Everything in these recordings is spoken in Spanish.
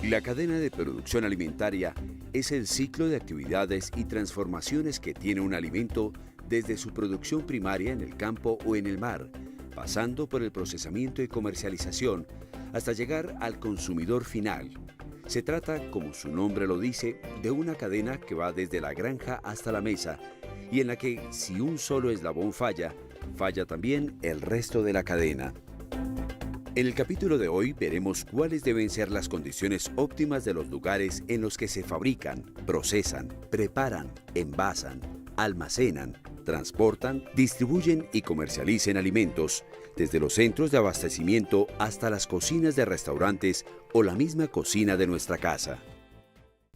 La cadena de producción alimentaria es el ciclo de actividades y transformaciones que tiene un alimento desde su producción primaria en el campo o en el mar, pasando por el procesamiento y comercialización, hasta llegar al consumidor final. Se trata, como su nombre lo dice, de una cadena que va desde la granja hasta la mesa y en la que si un solo eslabón falla, falla también el resto de la cadena. En el capítulo de hoy veremos cuáles deben ser las condiciones óptimas de los lugares en los que se fabrican, procesan, preparan, envasan, almacenan, transportan, distribuyen y comercialicen alimentos, desde los centros de abastecimiento hasta las cocinas de restaurantes o la misma cocina de nuestra casa.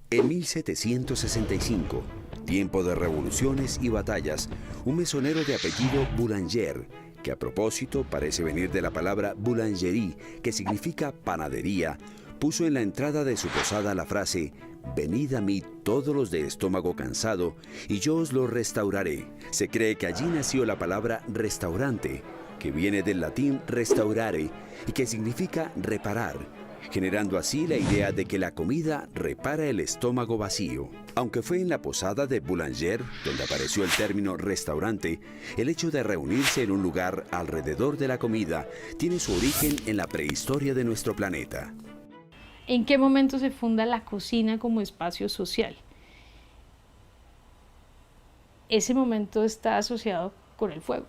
En 1765, tiempo de revoluciones y batallas, un mesonero de apellido Boulanger, que a propósito parece venir de la palabra boulangerie, que significa panadería, puso en la entrada de su posada la frase: «Venid a mí todos los de estómago cansado, y yo os lo restauraré». Se cree que allí nació la palabra restaurante, que viene del latín restaurare, y que significa reparar, generando así la idea de que la comida repara el estómago vacío. Aunque fue en la posada de Boulanger donde apareció el término restaurante, el hecho de reunirse en un lugar alrededor de la comida tiene su origen en la prehistoria de nuestro planeta. ¿En qué momento se funda la cocina como espacio social? Ese momento está asociado con el fuego,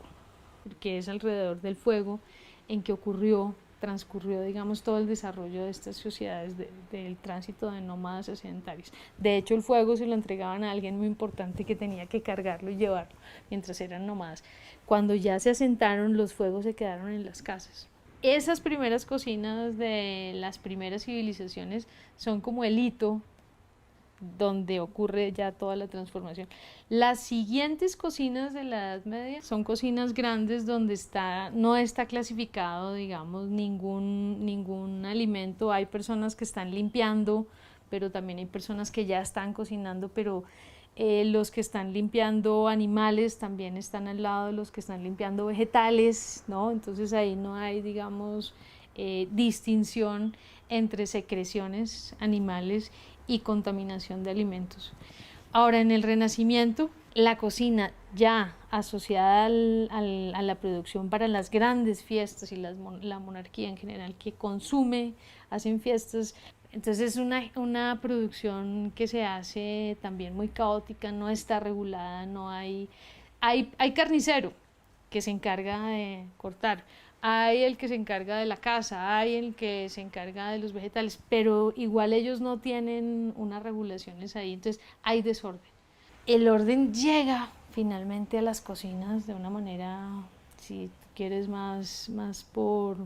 porque es alrededor del fuego en que transcurrió, digamos, todo el desarrollo de estas sociedades del tránsito de nómadas a sedentarios. De hecho, el fuego se lo entregaban a alguien muy importante que tenía que cargarlo y llevarlo mientras eran nómadas. Cuando ya se asentaron, los fuegos se quedaron en las casas. Esas primeras cocinas de las primeras civilizaciones son como el hito donde ocurre ya toda la transformación. Las siguientes cocinas de la Edad Media son cocinas grandes donde no está clasificado, digamos, ningún alimento. Hay personas que están limpiando, pero también hay personas que ya están cocinando, pero los que están limpiando animales también están al lado de los que están limpiando vegetales, ¿no? Entonces ahí no hay, digamos, distinción entre secreciones animales y contaminación de alimentos. Ahora, en el Renacimiento, la cocina ya asociada a la producción para las grandes fiestas y la monarquía en general que consume, hacen fiestas. Entonces es una producción que se hace también muy caótica, no está regulada, hay carnicero que se encarga de cortar, hay el que se encarga de la casa, hay el que se encarga de los vegetales, pero igual ellos no tienen unas regulaciones ahí, entonces hay desorden. El orden llega finalmente a las cocinas de una manera, si quieres, más por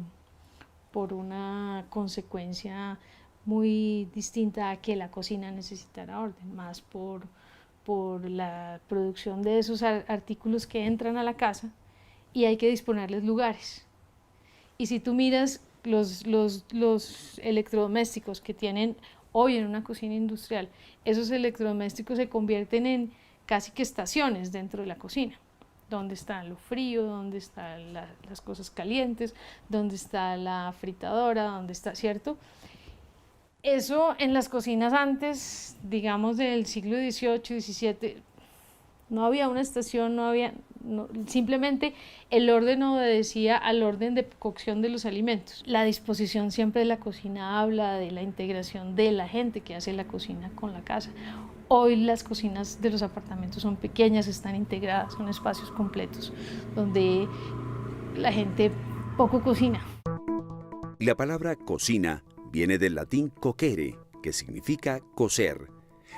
una consecuencia muy distinta a que la cocina necesitara orden, más por la producción de esos artículos que entran a la casa y hay que disponerles lugares. Y si tú miras los electrodomésticos que tienen hoy en una cocina industrial, esos electrodomésticos se convierten en casi que estaciones dentro de la cocina, donde está lo frío, donde están las cosas calientes, donde está la fritadora, donde está, ¿cierto? Eso en las cocinas antes, digamos del siglo XVIII, XVII, no había una estación, simplemente el orden obedecía al orden de cocción de los alimentos. La disposición siempre de la cocina habla de la integración de la gente que hace la cocina con la casa. Hoy las cocinas de los apartamentos son pequeñas, están integradas, son espacios completos donde la gente poco cocina. La palabra cocina viene del latín cocere, que significa cocer.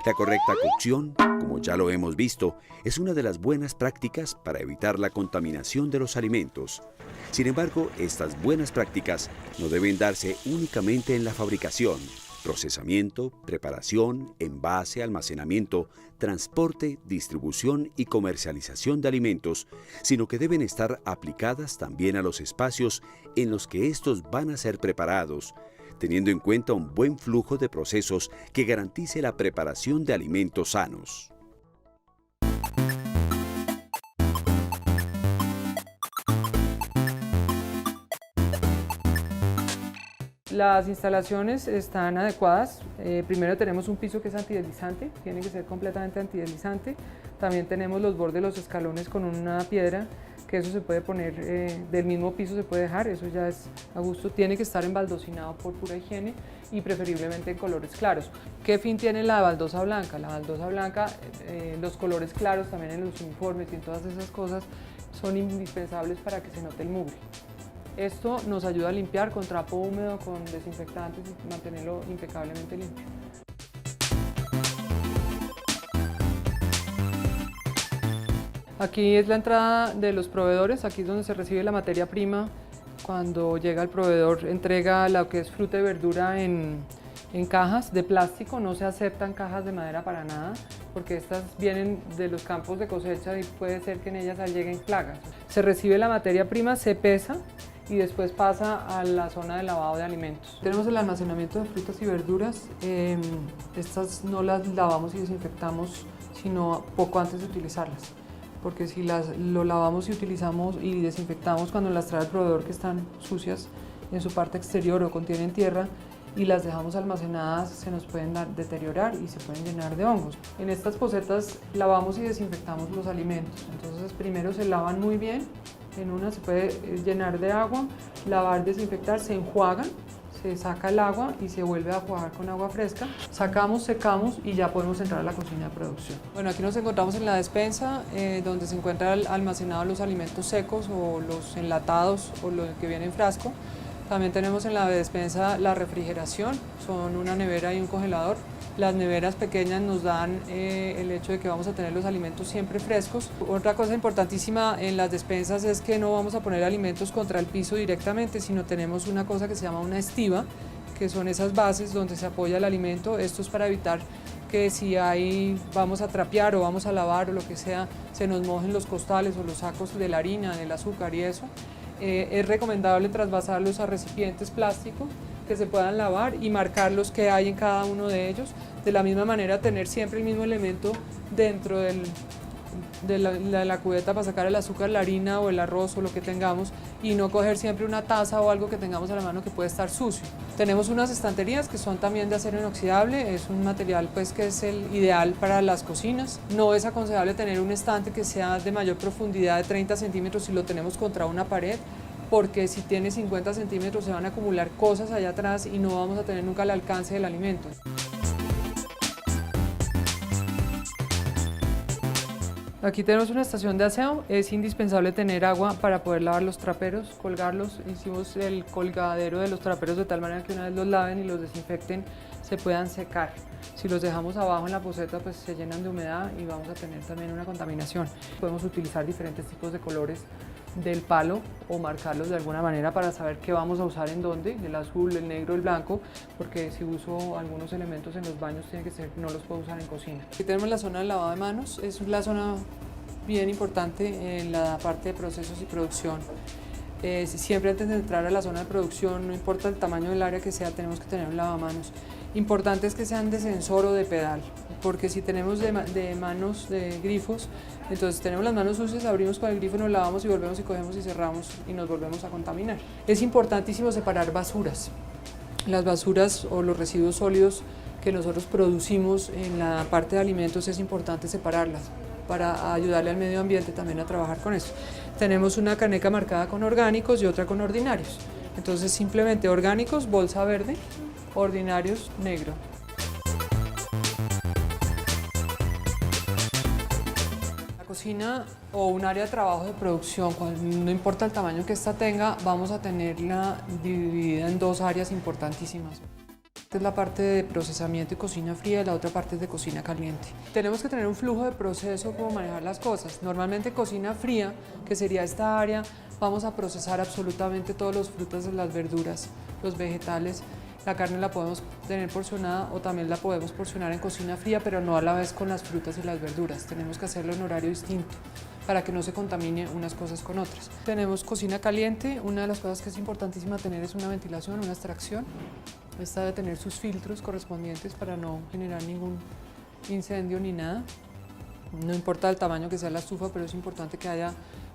La correcta cocción, como ya lo hemos visto, es una de las buenas prácticas para evitar la contaminación de los alimentos. Sin embargo, estas buenas prácticas no deben darse únicamente en la fabricación, procesamiento, preparación, envase, almacenamiento, transporte, distribución y comercialización de alimentos, sino que deben estar aplicadas también a los espacios en los que estos van a ser preparados, teniendo en cuenta un buen flujo de procesos que garantice la preparación de alimentos sanos. Las instalaciones están adecuadas. Primero tenemos un piso que es antideslizante, tiene que ser completamente antideslizante. También tenemos los bordes de los escalones con una piedra, que eso se puede poner, del mismo piso se puede dejar, eso ya es a gusto. Tiene que estar embaldosinado por pura higiene y preferiblemente en colores claros. ¿Qué fin tiene la baldosa blanca? La baldosa blanca, los colores claros también en los uniformes y en todas esas cosas son indispensables para que se note el mugre. Esto nos ayuda a limpiar con trapo húmedo, con desinfectantes y mantenerlo impecablemente limpio. Aquí es la entrada de los proveedores, aquí es donde se recibe la materia prima. Cuando llega el proveedor entrega lo que es fruta y verdura en cajas de plástico, no se aceptan cajas de madera para nada, porque estas vienen de los campos de cosecha y puede ser que en ellas lleguen plagas. Se recibe la materia prima, se pesa y después pasa a la zona de lavado de alimentos. Tenemos el almacenamiento de frutas y verduras. Estas no las lavamos y desinfectamos sino poco antes de utilizarlas, porque si lo lavamos y utilizamos y desinfectamos cuando las trae el proveedor, que están sucias en su parte exterior o contienen tierra, y las dejamos almacenadas, se nos pueden deteriorar y se pueden llenar de hongos. En estas posetas lavamos y desinfectamos los alimentos. Entonces primero se lavan muy bien, en una se puede llenar de agua, lavar, desinfectar, se enjuagan, se saca el agua y se vuelve a enjuagar con agua fresca. Sacamos, secamos y ya podemos entrar a la cocina de producción. Bueno, aquí nos encontramos en la despensa, donde se encuentran almacenados los alimentos secos o los enlatados o lo que viene en frasco. También tenemos en la despensa la refrigeración, son una nevera y un congelador. Las neveras pequeñas nos dan el hecho de que vamos a tener los alimentos siempre frescos. Otra cosa importantísima en las despensas es que no vamos a poner alimentos contra el piso directamente, sino tenemos una cosa que se llama una estiba, que son esas bases donde se apoya el alimento. Esto es para evitar que si vamos a trapear o vamos a lavar o lo que sea, se nos mojen los costales o los sacos de la harina, del azúcar y eso. Es recomendable trasvasarlos a recipientes plásticos que se puedan lavar y marcar los que hay en cada uno de ellos. De la misma manera, tener siempre el mismo elemento dentro de la cubeta para sacar el azúcar, la harina o el arroz o lo que tengamos, y no coger siempre una taza o algo que tengamos a la mano que puede estar sucio. Tenemos unas estanterías que son también de acero inoxidable, es un material pues que es el ideal para las cocinas. No es aconsejable tener un estante que sea de mayor profundidad de 30 centímetros si lo tenemos contra una pared, porque si tiene 50 centímetros se van a acumular cosas allá atrás y no vamos a tener nunca el alcance del alimento. Aquí tenemos una estación de aseo, es indispensable tener agua para poder lavar los traperos, colgarlos. Hicimos el colgadero de los traperos de tal manera que una vez los laven y los desinfecten se puedan secar. Si los dejamos abajo en la poceta pues se llenan de humedad y vamos a tener también una contaminación. Podemos utilizar diferentes tipos de colores del palo o marcarlos de alguna manera para saber qué vamos a usar en dónde, el azul, el negro, el blanco, porque si uso algunos elementos en los baños tiene que ser, no los puedo usar en cocina. Aquí tenemos la zona del lavado de manos, es la zona bien importante en la parte de procesos y producción. Siempre antes de entrar a la zona de producción, no importa el tamaño del área que sea, tenemos que tener un lavamanos. Importante es que sean de sensor o de pedal, porque si tenemos de manos, de grifos, entonces tenemos las manos sucias, abrimos con el grifo, nos lavamos y volvemos y cogemos y cerramos y nos volvemos a contaminar. Es importantísimo separar basuras. Las basuras o los residuos sólidos que nosotros producimos en la parte de alimentos es importante separarlas para ayudarle al medio ambiente también a trabajar con esto. Tenemos una caneca marcada con orgánicos y otra con ordinarios. Entonces simplemente orgánicos, bolsa verde, ordinarios, negro. La cocina o un área de trabajo de producción, no importa el tamaño que ésta tenga, vamos a tenerla dividida en dos áreas importantísimas. Esta es la parte de procesamiento y cocina fría y la otra parte es de cocina caliente. Tenemos que tener un flujo de proceso como manejar las cosas. Normalmente cocina fría, que sería esta área, vamos a procesar absolutamente todos los frutas, las verduras, los vegetales. La carne la podemos tener porcionada o también la podemos porcionar en cocina fría, pero no a la vez con las frutas y las verduras. Tenemos que hacerlo en horario distinto para que no se contamine unas cosas con otras. Tenemos cocina caliente. Una de las cosas que es importantísima tener es una ventilación, una extracción. Esta debe tener sus filtros correspondientes para no generar ningún incendio ni nada. No importa el tamaño que sea la estufa, pero es importante que haya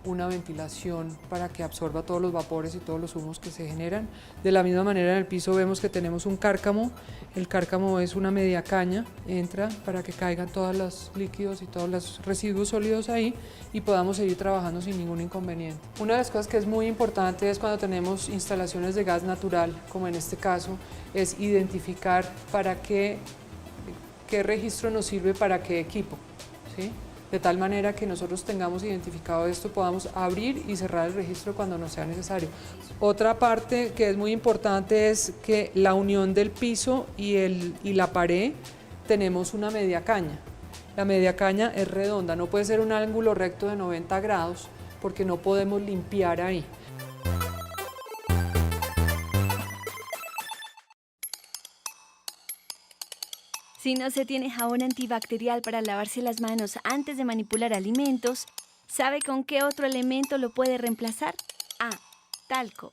una ventilación para que absorba todos los vapores y todos los humos que se generan. De la misma manera en el piso vemos que tenemos un cárcamo. El cárcamo es una media caña, entra para que caigan todos los líquidos y todos los residuos sólidos ahí y podamos seguir trabajando sin ningún inconveniente. Una de las cosas que es muy importante es cuando tenemos instalaciones de gas natural, como en este caso, es identificar para qué registro nos sirve para qué equipo, ¿sí? De tal manera que nosotros tengamos identificado esto, podamos abrir y cerrar el registro cuando nos sea necesario. Otra parte que es muy importante es que la unión del piso y la pared tenemos una media caña. La media caña es redonda, no puede ser un ángulo recto de 90 grados porque no podemos limpiar ahí. Si no se tiene jabón antibacterial para lavarse las manos antes de manipular alimentos, ¿sabe con qué otro elemento lo puede reemplazar? A. Talco.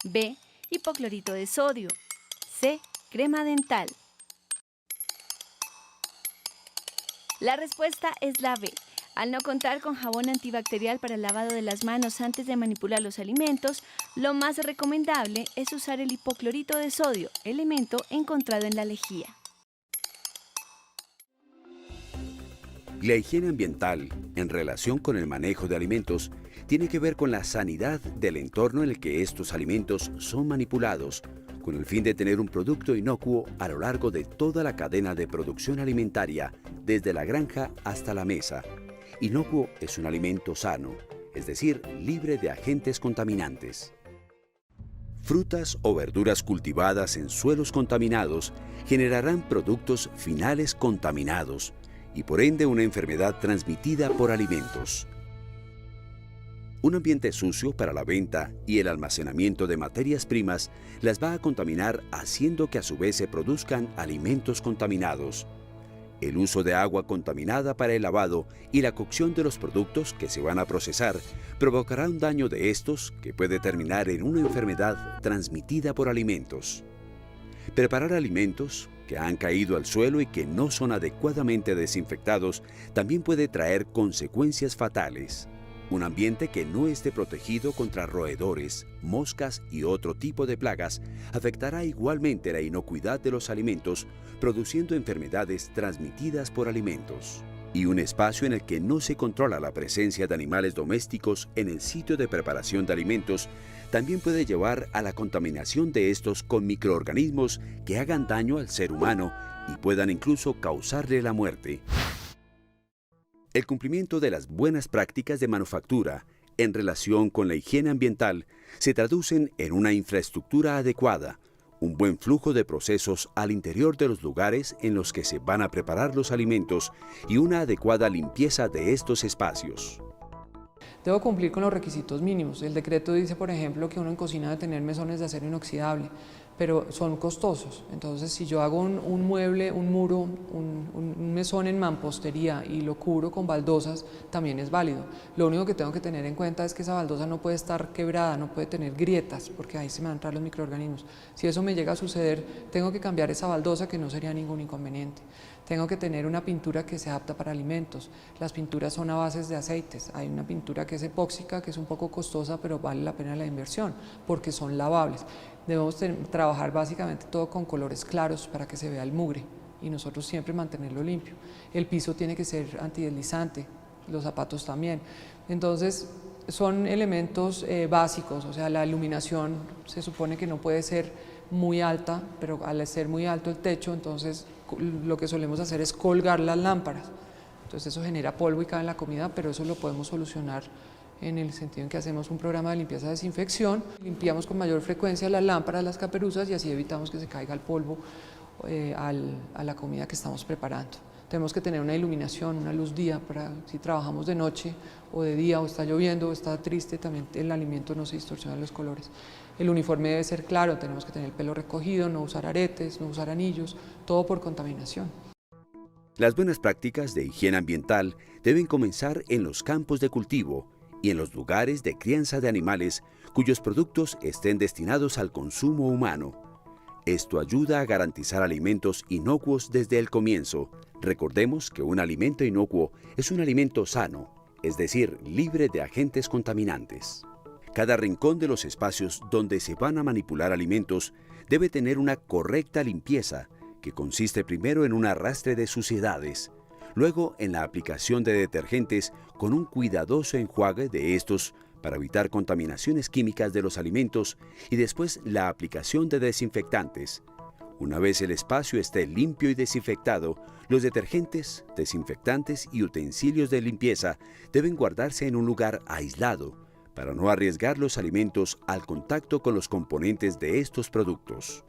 B. Hipoclorito de sodio. C. Crema dental. La respuesta es la B. Al no contar con jabón antibacterial para el lavado de las manos antes de manipular los alimentos, lo más recomendable es usar el hipoclorito de sodio, elemento encontrado en la lejía. La higiene ambiental, en relación con el manejo de alimentos, tiene que ver con la sanidad del entorno en el que estos alimentos son manipulados, con el fin de tener un producto inocuo a lo largo de toda la cadena de producción alimentaria, desde la granja hasta la mesa. Inocuo es un alimento sano, es decir, libre de agentes contaminantes. Frutas o verduras cultivadas en suelos contaminados generarán productos finales contaminados, y por ende una enfermedad transmitida por alimentos. Un ambiente sucio para la venta y el almacenamiento de materias primas las va a contaminar, haciendo que a su vez se produzcan alimentos contaminados. El uso de agua contaminada para el lavado y la cocción de los productos que se van a procesar provocará un daño de estos que puede terminar en una enfermedad transmitida por alimentos. Preparar alimentos que han caído al suelo y que no son adecuadamente desinfectados también puede traer consecuencias fatales. Un ambiente que no esté protegido contra roedores, moscas y otro tipo de plagas afectará igualmente la inocuidad de los alimentos, produciendo enfermedades transmitidas por alimentos. Y un espacio en el que no se controla la presencia de animales domésticos en el sitio de preparación de alimentos también puede llevar a la contaminación de estos con microorganismos que hagan daño al ser humano y puedan incluso causarle la muerte. El cumplimiento de las buenas prácticas de manufactura en relación con la higiene ambiental se traducen en una infraestructura adecuada, un buen flujo de procesos al interior de los lugares en los que se van a preparar los alimentos y una adecuada limpieza de estos espacios. Debo cumplir con los requisitos mínimos. El decreto dice, por ejemplo, que uno en cocina debe tener mesones de acero inoxidable, pero son costosos. Entonces, si yo hago un mueble, un muro, un mesón en mampostería y lo cubro con baldosas, también es válido. Lo único que tengo que tener en cuenta es que esa baldosa no puede estar quebrada, no puede tener grietas, porque ahí se me van a entrar los microorganismos. Si eso me llega a suceder, tengo que cambiar esa baldosa, que no sería ningún inconveniente. Tengo que tener una pintura que sea apta para alimentos. Las pinturas son a bases de aceites. Hay una pintura que es epóxica, que es un poco costosa, pero vale la pena la inversión, porque son lavables. Debemos trabajar básicamente todo con colores claros para que se vea el mugre y nosotros siempre mantenerlo limpio. El piso tiene que ser antideslizante, los zapatos también. Entonces, son elementos básicos, o sea, la iluminación se supone que no puede ser muy alta, pero al ser muy alto el techo, entonces lo que solemos hacer es colgar las lámparas. Entonces eso genera polvo y cae en la comida, pero eso lo podemos solucionar en el sentido en que hacemos un programa de limpieza y desinfección, limpiamos con mayor frecuencia las lámparas, las caperuzas, y así evitamos que se caiga el polvo a la comida que estamos preparando. Tenemos que tener una iluminación, una luz día, para si trabajamos de noche o de día, o está lloviendo o está triste, también el alimento no se distorsiona los colores. El uniforme debe ser claro, tenemos que tener el pelo recogido, no usar aretes, no usar anillos, todo por contaminación. Las buenas prácticas de higiene ambiental deben comenzar en los campos de cultivo y en los lugares de crianza de animales cuyos productos estén destinados al consumo humano. Esto ayuda a garantizar alimentos inocuos desde el comienzo. Recordemos que un alimento inocuo es un alimento sano, es decir, libre de agentes contaminantes. Cada rincón de los espacios donde se van a manipular alimentos debe tener una correcta limpieza, que consiste primero en un arrastre de suciedades, luego en la aplicación de detergentes con un cuidadoso enjuague de estos para evitar contaminaciones químicas de los alimentos y después la aplicación de desinfectantes. Una vez el espacio esté limpio y desinfectado, los detergentes, desinfectantes y utensilios de limpieza deben guardarse en un lugar aislado para no arriesgar los alimentos al contacto con los componentes de estos productos.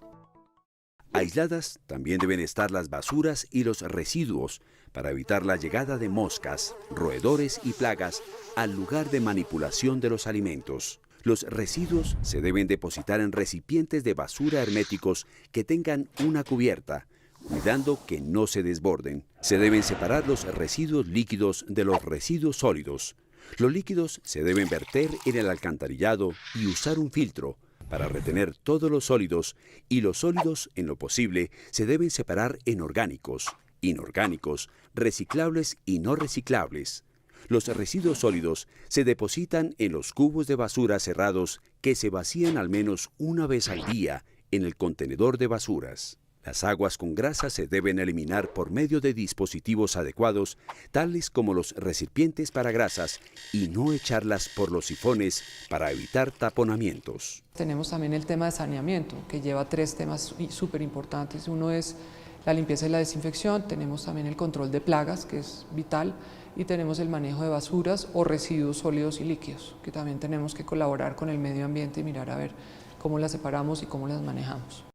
Aisladas también deben estar las basuras y los residuos para evitar la llegada de moscas, roedores y plagas al lugar de manipulación de los alimentos. Los residuos se deben depositar en recipientes de basura herméticos que tengan una cubierta, cuidando que no se desborden. Se deben separar los residuos líquidos de los residuos sólidos. Los líquidos se deben verter en el alcantarillado y usar un filtro para retener todos los sólidos, y los sólidos, en lo posible, se deben separar en orgánicos, inorgánicos, reciclables y no reciclables. Los residuos sólidos se depositan en los cubos de basura cerrados que se vacían al menos una vez al día en el contenedor de basuras. Las aguas con grasa se deben eliminar por medio de dispositivos adecuados, tales como los recipientes para grasas, y no echarlas por los sifones para evitar taponamientos. Tenemos también el tema de saneamiento, que lleva 3 temas súper importantes. Uno es la limpieza y la desinfección, tenemos también el control de plagas, que es vital, y tenemos el manejo de basuras o residuos sólidos y líquidos, que también tenemos que colaborar con el medio ambiente y mirar a ver cómo las separamos y cómo las manejamos.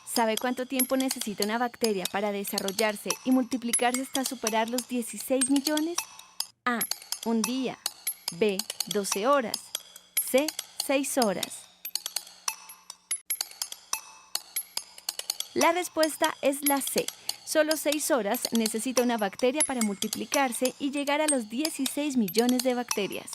¿Sabe cuánto tiempo necesita una bacteria para desarrollarse y multiplicarse hasta superar los 16 millones? A. Un día. B. 12 horas. C. 6 horas. La respuesta es la C. Solo 6 horas necesita una bacteria para multiplicarse y llegar a los 16 millones de bacterias.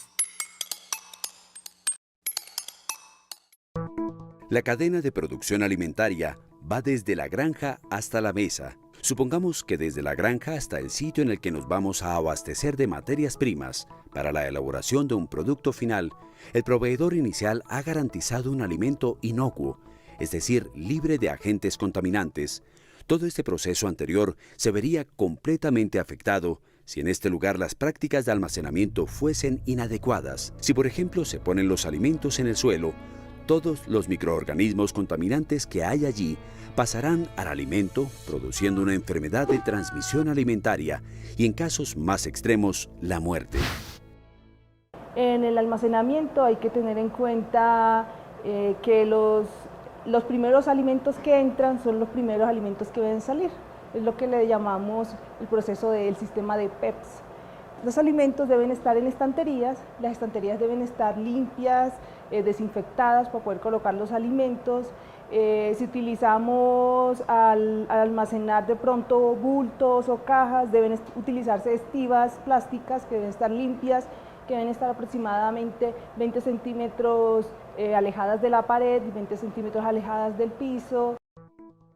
La cadena de producción alimentaria va desde la granja hasta la mesa. Supongamos que desde la granja hasta el sitio en el que nos vamos a abastecer de materias primas para la elaboración de un producto final, el proveedor inicial ha garantizado un alimento inocuo, es decir, libre de agentes contaminantes. Todo este proceso anterior se vería completamente afectado si en este lugar las prácticas de almacenamiento fuesen inadecuadas. Si, por ejemplo, se ponen los alimentos en el suelo, todos los microorganismos contaminantes que hay allí pasarán al alimento, produciendo una enfermedad de transmisión alimentaria y, en casos más extremos, la muerte. En el almacenamiento hay que tener en cuenta que los primeros alimentos que entran son los primeros alimentos que deben salir. Es lo que le llamamos el proceso del sistema de PEPS. Los alimentos deben estar en estanterías, las estanterías deben estar limpias, desinfectadas para poder colocar los alimentos. Si utilizamos al almacenar de pronto bultos o cajas, deben utilizarse estivas plásticas que deben estar limpias, que deben estar aproximadamente 20 centímetros alejadas de la pared y 20 centímetros alejadas del piso.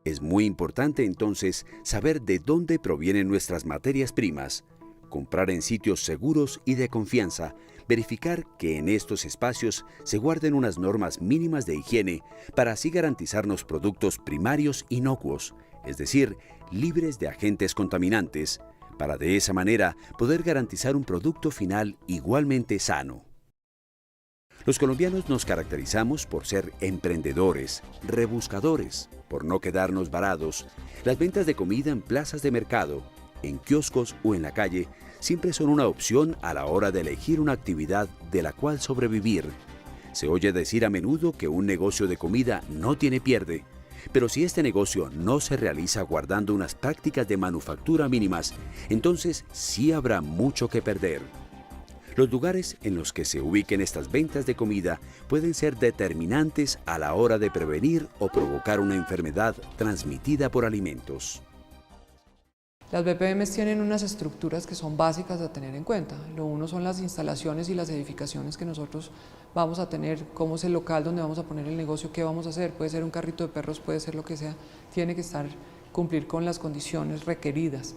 Es muy importante entonces saber de dónde provienen nuestras materias primas, comprar en sitios seguros y de confianza, verificar que en estos espacios se guarden unas normas mínimas de higiene para así garantizarnos productos primarios inocuos, es decir, libres de agentes contaminantes, para de esa manera poder garantizar un producto final igualmente sano. Los colombianos nos caracterizamos por ser emprendedores, rebuscadores, por no quedarnos varados. Las ventas de comida en plazas de mercado, en kioscos o en la calle siempre son una opción a la hora de elegir una actividad de la cual sobrevivir. Se oye decir a menudo que un negocio de comida no tiene pierde, pero si este negocio no se realiza guardando unas prácticas de manufactura mínimas, entonces sí habrá mucho que perder. Los lugares en los que se ubiquen estas ventas de comida pueden ser determinantes a la hora de prevenir o provocar una enfermedad transmitida por alimentos. Las BPMs tienen unas estructuras que son básicas a tener en cuenta. Lo uno son las instalaciones y las edificaciones que nosotros vamos a tener, cómo es el local donde vamos a poner el negocio, qué vamos a hacer, puede ser un carrito de perros, puede ser lo que sea, tiene que cumplir con las condiciones requeridas.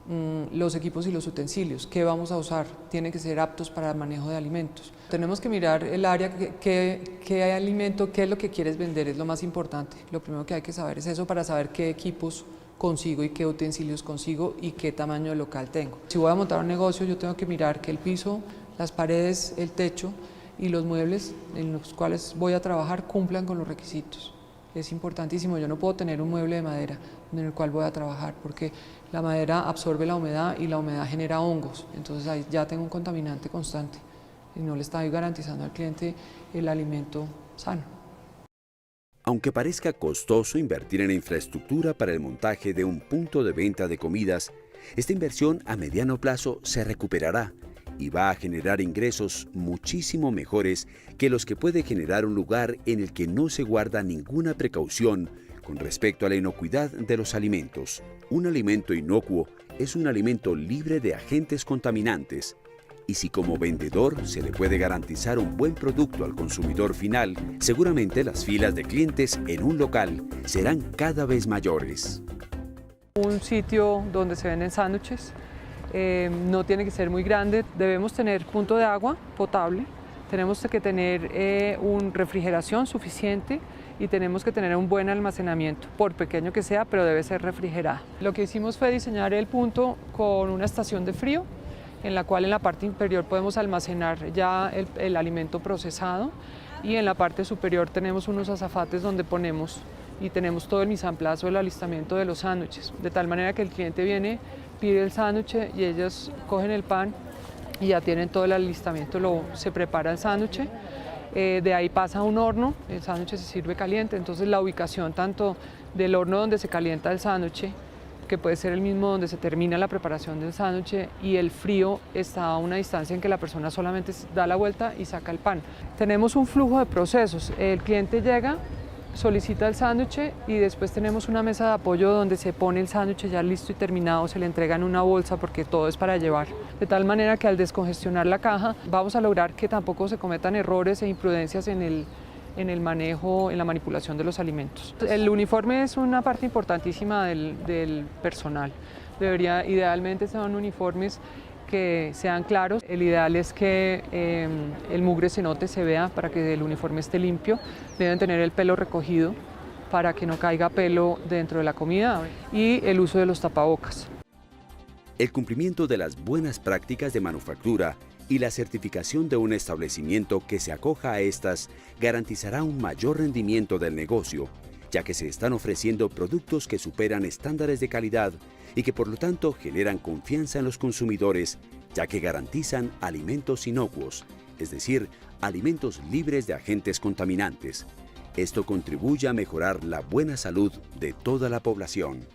los equipos y los utensilios, qué vamos a usar, tienen que ser aptos para el manejo de alimentos. Tenemos que mirar el área, qué alimento, qué es lo que quieres vender, es lo más importante. Lo primero que hay que saber es eso para saber qué equipos consigo y qué utensilios consigo y qué tamaño de local tengo. Si voy a montar un negocio, yo tengo que mirar que el piso, las paredes, el techo y los muebles en los cuales voy a trabajar cumplan con los requisitos. Es importantísimo, yo no puedo tener un mueble de madera en el cual voy a trabajar porque la madera absorbe la humedad y la humedad genera hongos, entonces ahí ya tengo un contaminante constante y no le estoy garantizando al cliente el alimento sano. Aunque parezca costoso invertir en la infraestructura para el montaje de un punto de venta de comidas, esta inversión a mediano plazo se recuperará y va a generar ingresos muchísimo mejores que los que puede generar un lugar en el que no se guarda ninguna precaución con respecto a la inocuidad de los alimentos. Un alimento inocuo es un alimento libre de agentes contaminantes. Y si como vendedor se le puede garantizar un buen producto al consumidor final, seguramente las filas de clientes en un local serán cada vez mayores. Un sitio donde se venden sándwiches no tiene que ser muy grande, debemos tener punto de agua potable, tenemos que tener una refrigeración suficiente y tenemos que tener un buen almacenamiento, por pequeño que sea, pero debe ser refrigerada. Lo que hicimos fue diseñar el punto con una estación de frío, en la cual en la parte inferior podemos almacenar ya el alimento procesado y en la parte superior tenemos unos azafates donde ponemos y tenemos todo el mise en place o el alistamiento de los sándwiches, de tal manera que el cliente viene, pide el sándwich y ellos cogen el pan y ya tienen todo el alistamiento, se prepara el sándwich, de ahí pasa a un horno, el sándwich se sirve caliente, entonces la ubicación tanto del horno donde se calienta el sándwich, que puede ser el mismo donde se termina la preparación del sándwich, y el frío está a una distancia en que la persona solamente da la vuelta y saca el pan. Tenemos un flujo de procesos, el cliente llega, solicita el sándwich y después tenemos una mesa de apoyo donde se pone el sándwich ya listo y terminado, se le entrega en una bolsa porque todo es para llevar. De tal manera que al descongestionar la caja vamos a lograr que tampoco se cometan errores e imprudencias en el manejo, en la manipulación de los alimentos. El uniforme es una parte importantísima del personal. Idealmente son uniformes que sean claros. El ideal es que el mugre se note, se vea para que el uniforme esté limpio. Deben tener el pelo recogido para que no caiga pelo dentro de la comida y el uso de los tapabocas. El cumplimiento de las buenas prácticas de manufactura y la certificación de un establecimiento que se acoja a estas garantizará un mayor rendimiento del negocio, ya que se están ofreciendo productos que superan estándares de calidad y que por lo tanto generan confianza en los consumidores, ya que garantizan alimentos inocuos, es decir, alimentos libres de agentes contaminantes. Esto contribuye a mejorar la buena salud de toda la población.